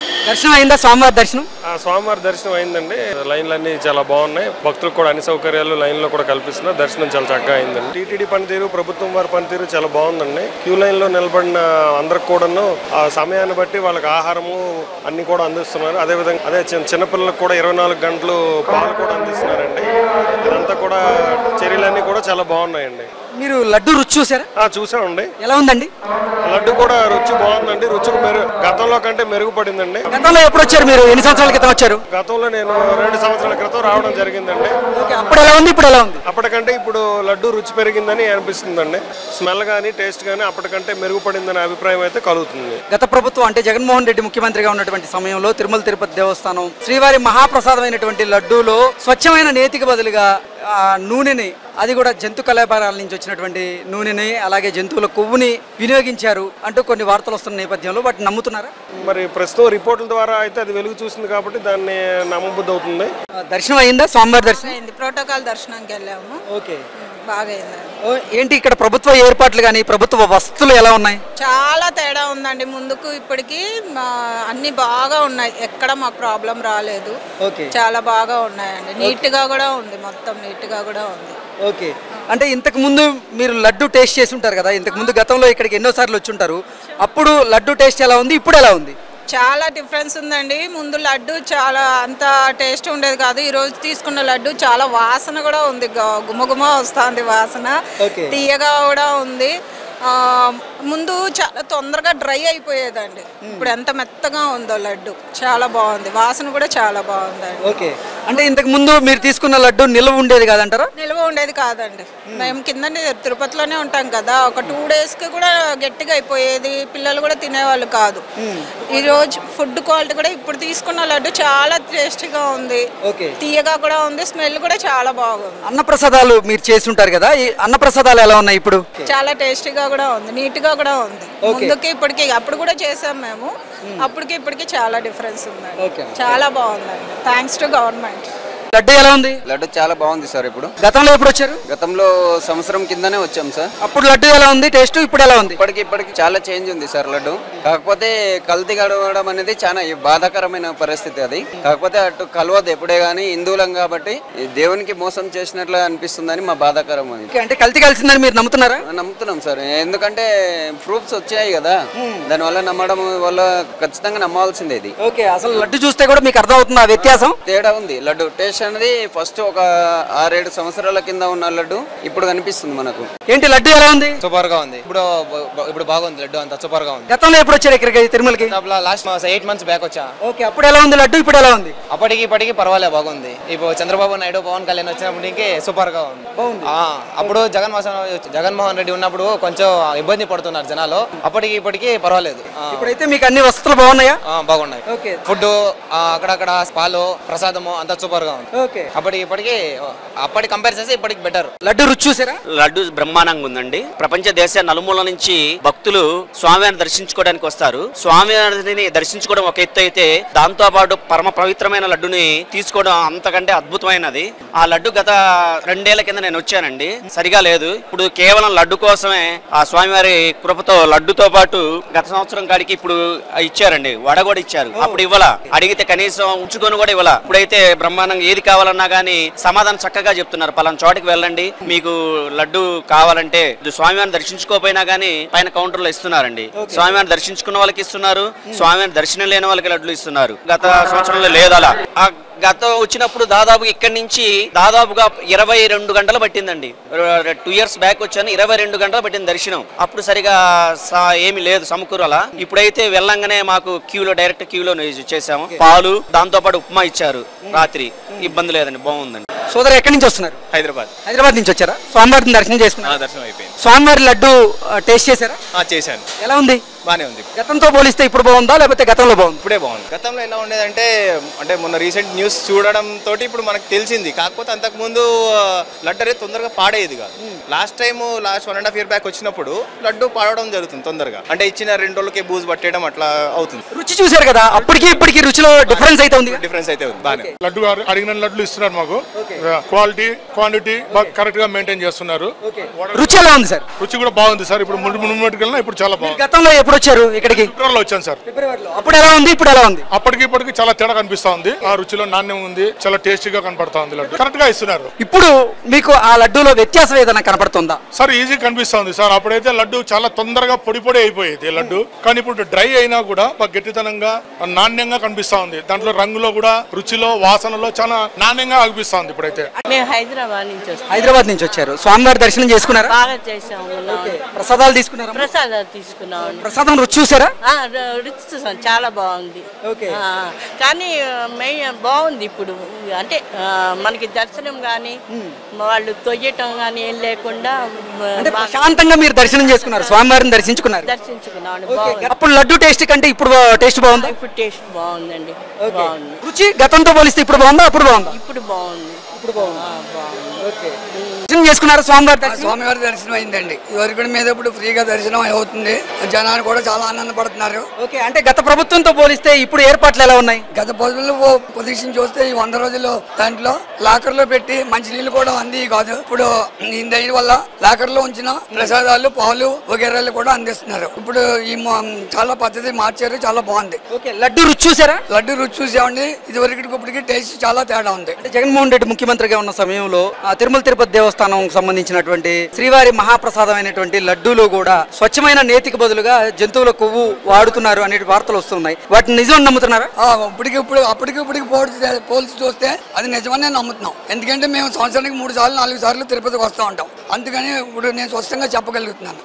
దర్శనం అయిందా? స్వామివారి దర్శనం స్వామివారి దర్శనం అయిందండి. లైన్లన్నీ చాలా బాగున్నాయి. భక్తులకు కూడా అన్ని సౌకర్యాలు లైన్లో కూడా కల్పిస్తున్నారు. దర్శనం చాలా చక్కగా అయిందండి. టీటీడీ పనితీరు, ప్రభుత్వం వారి పనితీరు చాలా బాగుందండి. క్యూ లైన్లో నిలబడిన అందరికి కూడాను ఆ సమయాన్ని బట్టి వాళ్ళకి ఆహారము అన్ని కూడా అందిస్తున్నారు. అదే చిన్నపిల్లలకు కూడా 24 గంటలు పాలు కూడా అందిస్తున్నారండి. ఇదంతా కూడా చర్యలన్నీ కూడా చాలా బాగున్నాయండి. మీరు లడ్డు రుచి చూసారా? చూసామండి. ఎలా ఉందండి? లడ్డు కూడా రుచి బాగుందండి. రుచి గతంలో కంటే మెరుగుపడిందండి. గతంలో ఎప్పుడు వచ్చారు మీరు? ఎన్ని సంవత్సరాల క్రితం వచ్చారు? గతంలో నేను 2 సంవత్సరాల క్రితం రావడం జరిగిందండి. అప్పుడు ఎలా ఉంది, ఇప్పుడు ఎలా ఉంది? అప్పటికంటే ఇప్పుడు లడ్డు రుచి పెరిగిందని అనిపిస్తుందండి. స్మెల్ కానీ టేస్ట్ కానీ అప్పటికంటే మెరుగుపడిందనే అభిప్రాయం అయితే కలుగుతుంది. గత ప్రభుత్వం అంటే జగన్మోహన్ రెడ్డి ముఖ్యమంత్రిగా ఉన్నటువంటి సమయంలో తిరుమల తిరుపతి దేవస్థానం శ్రీవారి మహాప్రసాదమైనటువంటి లడ్డూలో స్వచ్ఛమైన నేతికి బదులుగా నూనెని, అది కూడా జంతు కళాభారాల నుంచి వచ్చినటువంటి నూనెని, అలాగే జంతువుల కొవ్వుని వినియోగించారు అంటూ కొన్ని వార్తలు వస్తున్న నేపథ్యంలో వాటిని నమ్ముతున్నారా? మరి ప్రస్తుతం రిపోర్టుల ద్వారా అయితే అది వెలుగు చూసింది కాబట్టి దాన్ని నమ్మబుద్ధి అవుతుంది. దర్శనం అయిందా? స్వామివారి దర్శనం అయింది. ప్రోటోకాల్ దర్శనానికి వెళ్ళాము. ఓకే, బాగా అయింది. ఏంటి ఇక్కడ ప్రభుత్వ ఏర్పాట్లు కానీ ప్రభుత్వ వసతులు ఎలా ఉన్నాయి? చాలా తేడా ఉందండి. ముందుకు ఇప్పటికి అన్ని బాగా ఉన్నాయి. ఎక్కడ మాకు ప్రాబ్లం రాలేదు. చాలా బాగా ఉన్నాయండి. నీట్ గా కూడా ఉంది. మొత్తం నీట్ గా కూడా ఉంది. ఓకే, అంటే ఇంతకు ముందు మీరు లడ్డు టేస్ట్ చేసి ఉంటారు కదా, ఇంతకు ముందు గతంలో ఇక్కడికి ఎన్నోసార్లు వచ్చి ఉంటారు. అప్పుడు లడ్డు టేస్ట్ ఎలా ఉంది, ఇప్పుడు ఎలా ఉంది? చాలా డిఫరెన్స్ ఉందండి. ముందు లడ్డు చాలా అంత టేస్ట్ ఉండేది కాదు. ఈ రోజు తీసుకున్న లడ్డు చాలా వాసన కూడా ఉంది. గుమగుమ వస్తుంది వాసన. తీయగా కూడా ఉంది. ముందు చాలా తొందరగా డ్రై అయిపోయేదండి. ఇప్పుడు ఎంత మెత్తగా ఉందో లడ్డు. చాలా బాగుంది. వాసన కూడా చాలా బాగుందండి. ఓకే, అంటే ఇంతకు ముందు మీరు తీసుకున్న లడ్డు నిల్వ ఉండేది కాదంటారా? నిల్వ ఉండేది కాదండి. మేము కింద తిరుపతిలోనే ఉంటాం కదా, ఒక 2 days కి కూడా గట్టిగా అయిపోయేది. పిల్లలు కూడా తినేవాళ్ళు కాదు. ఈ రోజు ఫుడ్ క్వాలిటీ కూడా ఇప్పుడు తీసుకున్న లడ్డు చాలా టేస్టీగా ఉంది. తీయగా కూడా ఉంది. స్మెల్ కూడా చాలా బాగుంది. అన్నప్రసాదాలు మీరు చేసి ఉంటారు కదా, ఈ అన్నప్రసాదాలు ఎలా ఉన్నాయి ఇప్పుడు? చాలా టేస్టీగా కూడా ఉంది. నీట్ గా కూడా ఉంది. ముందుకి ఇప్పటికి, అప్పుడు కూడా చేసాం మేము. అప్పటికి ఇప్పటికి చాలా డిఫరెన్స్ ఉంది. చాలా బాగుందండి. Thanks to government. లడ్డు ఎలా ఉంది? లడ్డు చాలా బాగుంది సార్. ఇప్పుడు గతంలో ఎప్పుడు వచ్చారు? గతంలో సంవత్సరం కిందనే వచ్చాం సార్. అప్పుడు లడ్డు ఎలా ఉంది టేస్ట్, ఇప్పుడు ఎలా ఉంది? ఇప్పటికి చాలా చేంజ్ ఉంది సార్ లడ్డు. కాకపోతే కల్తీ గడవడం అనేది చాలా బాధాకరమైన పరిస్థితి అది. కాకపోతే అటు కలవదు ఎప్పుడే గానీ, హిందువులం కాబట్టి దేవునికి మోసం చేసినట్లు అనిపిస్తుందని మా బాధాకరం అది. అంటే కల్తీ కలిసిందని మీరు నమ్ముతున్నారా? నమ్ముతున్నాం సార్. ఎందుకంటే ప్రూఫ్స్ వచ్చాయి కదా, దానివల్ల నమ్మడం వల్ల ఖచ్చితంగా నమ్మాల్సిందే ఇది. ఓకే, అసలు లడ్డు చూస్తే కూడా మీకు అర్థం అవుతుంది ఆ వ్యత్యాసం? తేడా ఉంది. లడ్డు టేస్ట్ అనేది ఫస్ట్ ఒక 6-7 సంవత్సరాల కింద ఉన్న లడ్డు ఇప్పుడు కనిపిస్తుంది మనకు. ఏంటి లడ్డు ఎలా ఉంది? సూపర్ గా ఉంది. ఇప్పుడు బాగుంది లడ్డు, అంతా సూపర్ గా ఉంది. గతంలో ఎప్పుడు వచ్చారు ఇక్కడికి తిరుమలకి? లాస్ట్ 8 months బ్యాక్ వచ్చా. ఓకే, అప్పుడు ఎలా ఉంది లడ్డు, ఇప్పుడు ఎలా ఉంది? అప్పటికి ఇప్పటికి పర్వాలే, బాగుంది. ఇప్పుడు చంద్రబాబు నాయుడు, పవన్ కళ్యాణ్ వచ్చినప్పటికి సూపర్ గా ఉంది. అప్పుడు జగన్మోహన్ రెడ్డి ఉన్నప్పుడు కొంచెం ఇబ్బంది పడుతున్నారు జనాలు. అప్పటికి ఇప్పటికి పర్వాలేదు. ఇప్పుడైతే మీకు అన్ని వసతులు బాగున్నాయా? బాగున్నాయి. ఫుడ్ అక్కడక్కడ పాలు, ప్రసాదము అంతా సూపర్ గా ఉంది. అప్పటి కంపేర్ చేస్తే ఇప్పటికి బెటర్. లడ్డు రుచి చూసారా? లడ్డు బ్రహ్మాండంగా ఉందండి. ప్రపంచ దేశ నలుమూల నుంచి భక్తులు స్వామివారిని దర్శించుకోవడానికి వస్తారు. స్వామివారిని దర్శించుకోవడం ఒక ఎత్తు అయితే, దాంతో పాటు పరమ పవిత్రమైన లడ్డుని తీసుకోవడం అంతకంటే అద్భుతమైనది. ఆ లడ్డు గత 2 ఏళ్ల కింద నేను వచ్చానండి, సరిగా లేదు. ఇప్పుడు కేవలం లడ్డు కోసమే ఆ స్వామివారి కృపతో లడ్డుతో పాటు గత సంవత్సరం కాడికి ఇప్పుడు ఇచ్చారండి, వడ కూడా ఇచ్చారు. అప్పుడు ఇవ్వాల, అడిగితే కనీసం ఉంచుకొని కూడా ఇవ్వాల. ఇప్పుడైతే బ్రహ్మాండంగా ఏది కావాలన్నా గానీ సమాధానం చక్కగా చెప్తున్నారు. పలానా చోటికి వెళ్ళండి, మీకు లడ్డు కావాలంటే స్వామివారిని దర్శించుకోపోయినా గానీ పైన కౌంటర్ లో ఇస్తున్నారండి. స్వామివారిని దర్శించుకున్న వాళ్ళకి ఇస్తున్నారు, స్వామివారిని దర్శనం లేని వాళ్ళకి లడ్లు ఇస్తున్నారు. గత సంవత్సరంలో లేదు అలా. గత వచ్చినప్పుడు దాదాపు ఇక్కడి నుంచి దాదాపుగా 22 గంటలు పట్టిందండి. 2 years బ్యాక్ వచ్చాను, 22 గంటలు పట్టింది దర్శనం. అప్పుడు సరిగా ఏమి లేదు సమకూరలా. ఇప్పుడైతే వెళ్ళంగానే మాకు డైరెక్ట్ క్యూలో చేసాము. పాలు, దాంతో పాటు ఉప్మా ఇచ్చారు రాత్రి. ఇబ్బంది లేదండి, బాగుందండి. సోదరు ఎక్కడి నుంచి వస్తున్నారు? హైదరాబాద్ నుంచి వచ్చారా? స్వామివారిని దర్శనం చేసుకున్నారు? దర్శనం అయిపోయింది. స్వామివారి లడ్డు టేస్ట్ చేశారా? చేశాను. ఎలా ఉంది? బానే ఉంది. గతంతో పోలిస్తే ఇప్పుడు బాగుందా లేకపోతే గతంలో బాగుంది? ఇప్పుడే బాగుంది. గతంలో ఎలా ఉండేదంటే, అంటే మొన్న రీసెంట్ న్యూస్ చూడడం తోటి ఇప్పుడు మనకు తెలిసింది. కాకపోతే అంతకు ముందు లడ్డు అనేది తొందరగా పాడేది కాదు. లాస్ట్ 1.5 year బ్యాక్ వచ్చినప్పుడు లడ్డు పాడడం జరుగుతుంది తొందరగా. అంటే ఇచ్చిన 2 రోజులకే బూజు పట్టేయడం అట్లా అవుతుంది. రుచి చూసారు కదా, అప్పటికి ఇప్పటికి రుచిలో డిఫరెన్స్ అయితే ఉంది. డిఫరెన్స్ అయితే ఉంది. బానే లడ్డు అడిగిన లడ్లు ఇస్తున్నారు మాకు. క్వాలిటీ క్వాంటిటీ కరెక్ట్ గా మెయింటైన్ చేస్తున్నారు. రుచి ఎలా ఉంది సార్? రుచి కూడా బాగుంది సార్. ఇప్పుడు మునుమటికల్లా ఇప్పుడు చాలా బాగుంది. గతంలో ఎప్పుడు ఎప్పుడు వచ్చారు ఇక్కడికి? ఫిబ్రవరిలో వచ్చాను సార్. ఫిబ్రవరిలో. అప్పుడు ఎలా ఉంది, ఇప్పుడు ఎలా ఉంది? అప్పటికి ఇప్పటికి చాలా తేడా కనిపిస్తా ఉంది. ఆ రుచిలో నాణ్యం ఉంది, చాలా టేస్టీగా కనపడతా ఉంది. లడ్డు కరెక్ట్ గా ఇస్తున్నారు. ఇప్పుడు మీకు ఆ లడ్డూలో వ్యత్యాసం ఏదైనా కనపడుతుందా? సార్ ఈజీ కనిపిస్తా ఉంది సార్. అప్పుడైతే లడ్డు చాలా తొందరగా పొడి పొడి అయిపోయేది లడ్డు, కానీ ఇప్పుడు డ్రై అయినా కూడా బాగా గట్టితనంగా నాణ్యంగా కనిపిస్తా ఉంది. దాంట్లో రంగులో కూడా, రుచిలో, వాసనలో చాలా నాణ్యంగా అనిపిస్తా ఉంది ఇప్పుడైతే. మేము హైదరాబాద్ నుంచి వస్తాం. హైదరాబాద్ నుంచి వచ్చారు. స్వామివారి దర్శనం చేసుకున్నారా? బాగా చేసాము. ప్రసాదాలు తీసుకున్నారా? ప్రసాదాలు తీసుకున్నాం. ప్రసాదం రుచి చూసారా? రుచి చూసాం, చాలా బాగుంది. కానీ మెయిన్ బాగుంది ఇప్పుడు. అంటే మనకి దర్శనం కానీ వాళ్ళు తొయ్యటం కానీ ఏం లేకుండా శాంతంగా మీరు దర్శనం చేసుకున్నారు, స్వామివారిని దర్శించుకున్నారు. దర్శించుకున్నాం. అప్పుడు లడ్డు టేస్ట్ కంటే ఇప్పుడు టేస్ట్ బాగుంది. ఇప్పుడు టేస్ట్ బాగుందండి. బాగుంది. రుచి గతంతో పోలిస్తే ఇప్పుడు బాగుందా, అప్పుడు బాగుందా? ఇప్పుడు బాగుంది. దర్శనం చేసుకున్నారు స్వామివారి? స్వామివారి దర్శనం అయిందండి. ఇవరకు మీద ఇప్పుడు ఫ్రీగా దర్శనం అవుతుంది. జనాలు కూడా చాలా ఆనందపడుతున్నారు. ఓకే, అంటే గత ప్రభుత్వంతో పోలిస్తే ఇప్పుడు ఏర్పాట్లు ఎలా ఉన్నాయి? గత ప్రభుత్వంలో పొజిషన్ చూస్తే ఈ 100 రోజుల్లో దాంట్లో లాకర్ లో పెట్టి మంచినీళ్ళు కూడా అంది కాదు. ఇప్పుడు దీని వల్ల లాకర్ లో ఉంచిన ప్రసాదాలు, పాలు వగేరాలు కూడా అందిస్తున్నారు. ఇప్పుడు ఈ చాలా పద్ధతి మార్చారు, చాలా బాగుంది. ఓకే, లడ్డు రుచి చూసారా? లడ్డు రుచి చూసామండి. ఇది వరకు ఇప్పటికి టేస్ట్ చాలా తేడా ఉంది. అంటే జగన్మోహన్ రెడ్డి ముఖ్యమంత్రిగా ఉన్న సమయంలో తిరుమల తిరుపతి దేవస్థానం సంబంధించినటువంటి శ్రీవారి మహాప్రసాదమైనటువంటి లడ్డూలో కూడా స్వచ్ఛమైన నేతికి బదులుగా జంతువుల కొవ్వు వాడుతున్నారు అనే వార్తలు వస్తున్నాయి. వాటిని నిజం నమ్ముతున్నారా? అప్పటికిప్పటికి పోల్చి చూస్తే అది నిజమనే నమ్ముతున్నాం. ఎందుకంటే మేము సంవత్సరానికి 3 సార్లు 4 సార్లు తిరుపతికి వస్తూ ఉంటాం. అందుకని ఇప్పుడు నేను స్పష్టంగా చెప్పగలుగుతున్నాను.